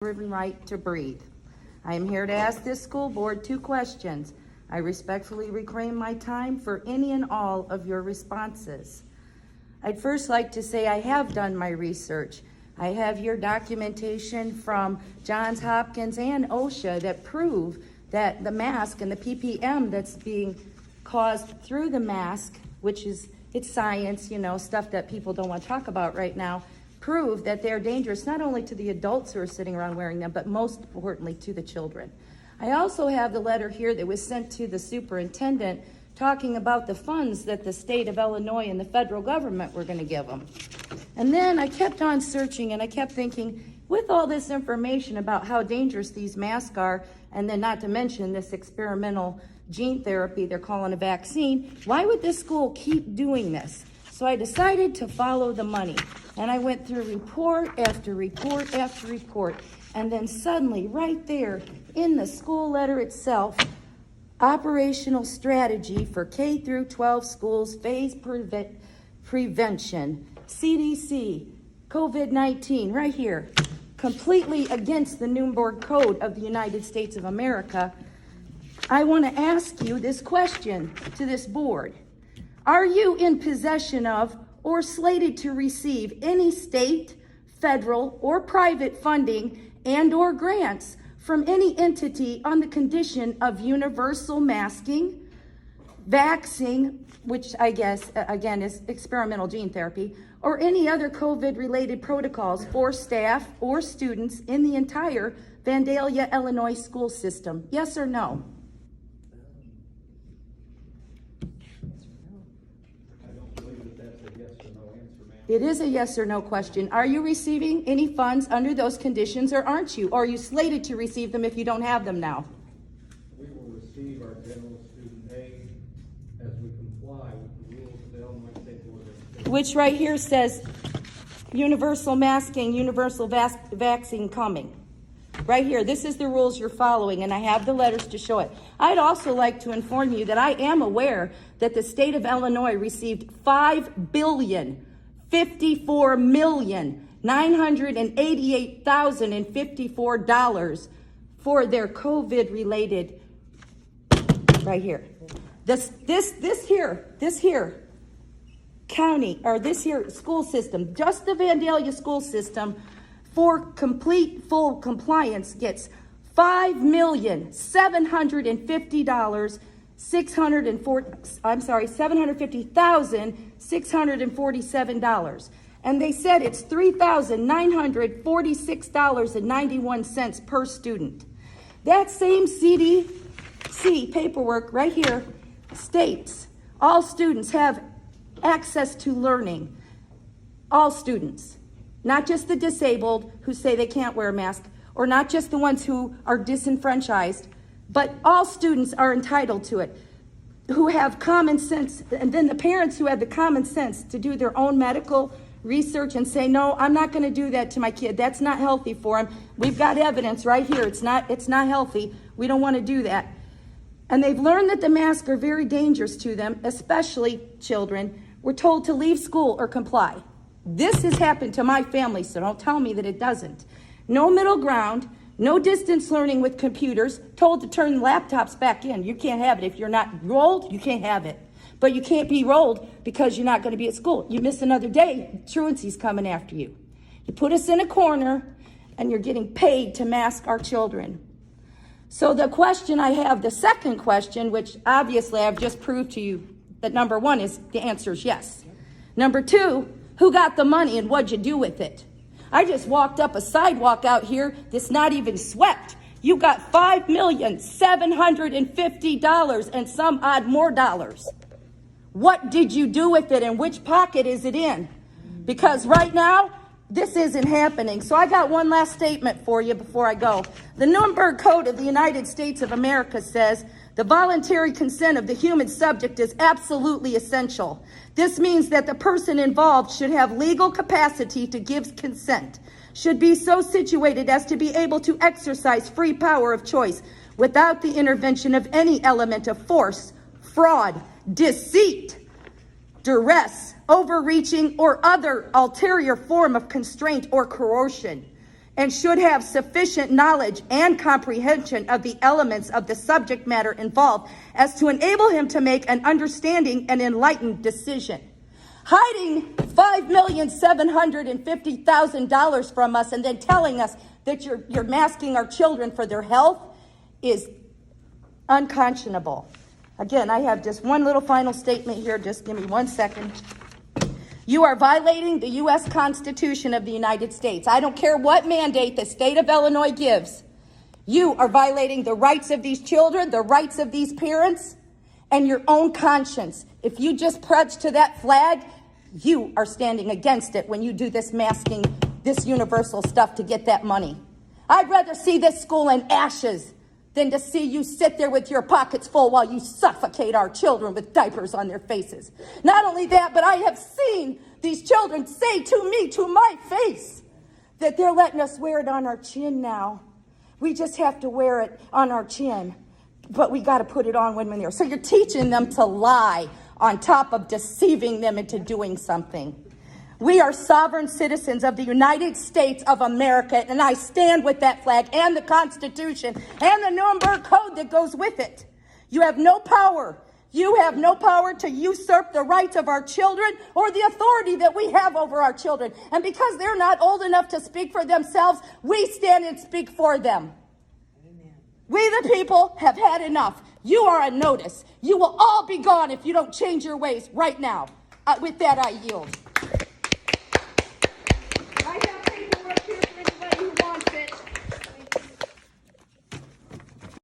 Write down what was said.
right to breathe. I am here to ask this school board 2 questions. I respectfully reclaim my time for any and all of your responses. I'd first like to say I have done my research. I have your documentation from Johns Hopkins and OSHA that prove that the mask and the ppm that's being caused through the mask, which is, it's science, stuff that people don't want to talk about right now, prove that they're dangerous not only to the adults who are sitting around wearing them, but most importantly to the children. I also have the letter here that was sent to the superintendent talking about the funds that the state of Illinois and the federal government were going to give them. And then I kept on searching and I kept thinking, with all this information about how dangerous these masks are, and then not to mention this experimental gene therapy they're calling a vaccine, why would this school keep doing this? So I decided to follow the money. And I went through report after report after report. And then suddenly, right there in the school letter itself, operational strategy for K through 12 schools, phase prevention, CDC, COVID-19, right here, completely against the Nuremberg Code of the United States of America. I want to ask you this question to this board. Are you in possession of or slated to receive any state, federal, or private funding and or grants from any entity on the condition of universal masking, vaccine, which I guess, again, is experimental gene therapy, or any other COVID-related protocols for staff or students in the entire Vandalia, Illinois school system? Yes or no? It is a yes or no question. Are you receiving any funds under those conditions or aren't you? Or are you slated to receive them if you don't have them now? We will receive our general student aid as we comply with the rules of the Illinois State Board of Education. Which right here says universal masking, universal vaccine coming. Right here, this is the rules you're following, and I have the letters to show it. I'd also like to inform you that I am aware that the state of Illinois received $5,054,988,054 for their COVID-related, right here. This here county, or this here school system, just the Vandalia school system, for complete full compliance gets $750,647. And they said it's $3,946.91 per student. That same CDC paperwork right here states all students have access to learning. All students, not just the disabled who say they can't wear a mask, or not just the ones who are disenfranchised, but all students are entitled to it, who have common sense, and then the parents who have the common sense to do their own medical research and say, no, I'm not going to do that to my kid. That's not healthy for him. We've got evidence right here. It's not healthy. We don't want to do that. And they've learned that the masks are very dangerous to them, especially children. We're told to leave school or comply. This has happened to my family, so don't tell me that it doesn't. No middle ground, no distance learning with computers, told to turn laptops back in. You can't have it. If you're not rolled, you can't have it. But you can't be rolled because you're not going to be at school. You miss another day, truancy's coming after you. You put us in a corner, and you're getting paid to mask our children. So the question I have, the second question, which obviously I've just proved to you that number 1 is the answer is yes. Number 2, who got the money and what'd you do with it? I just walked up a sidewalk out here that's not even swept. You got $5,750,000 and some odd more dollars. What did you do with it and which pocket is it in? Because right now, this isn't happening. So I got one last statement for you before I go. The Nuremberg Code of the United States of America says the voluntary consent of the human subject is absolutely essential. This means that the person involved should have legal capacity to give consent, should be so situated as to be able to exercise free power of choice without the intervention of any element of force, fraud, deceit, duress, overreaching, or other ulterior form of constraint or coercion. and should have sufficient knowledge and comprehension of the elements of the subject matter involved as to enable him to make an understanding and enlightened decision. Hiding $5,750,000 from us and then telling us that you're masking our children for their health is unconscionable. Again, I have just one little final statement here. Just give me 1 second. You are violating the U.S. Constitution of the United States. I don't care what mandate the state of Illinois gives. You are violating the rights of these children, the rights of these parents, and your own conscience. If you just pledge to that flag, you are standing against it when you do this masking, this universal stuff to get that money. I'd rather see this school in ashes than to see you sit there with your pockets full while you suffocate our children with diapers on their faces. Not only that, but I have seen these children say to me, to my face, that they're letting us wear it on our chin now. We just have to wear it on our chin, but we got to put it on when we're there. So you're teaching them to lie on top of deceiving them into doing something. We are sovereign citizens of the United States of America, and I stand with that flag and the Constitution and the Nuremberg Code that goes with it. You have no power. You have no power to usurp the rights of our children or the authority that we have over our children. And because they're not old enough to speak for themselves, we stand and speak for them. Amen. We the people have had enough. You are a notice. You will all be gone if you don't change your ways right now. With that, I yield.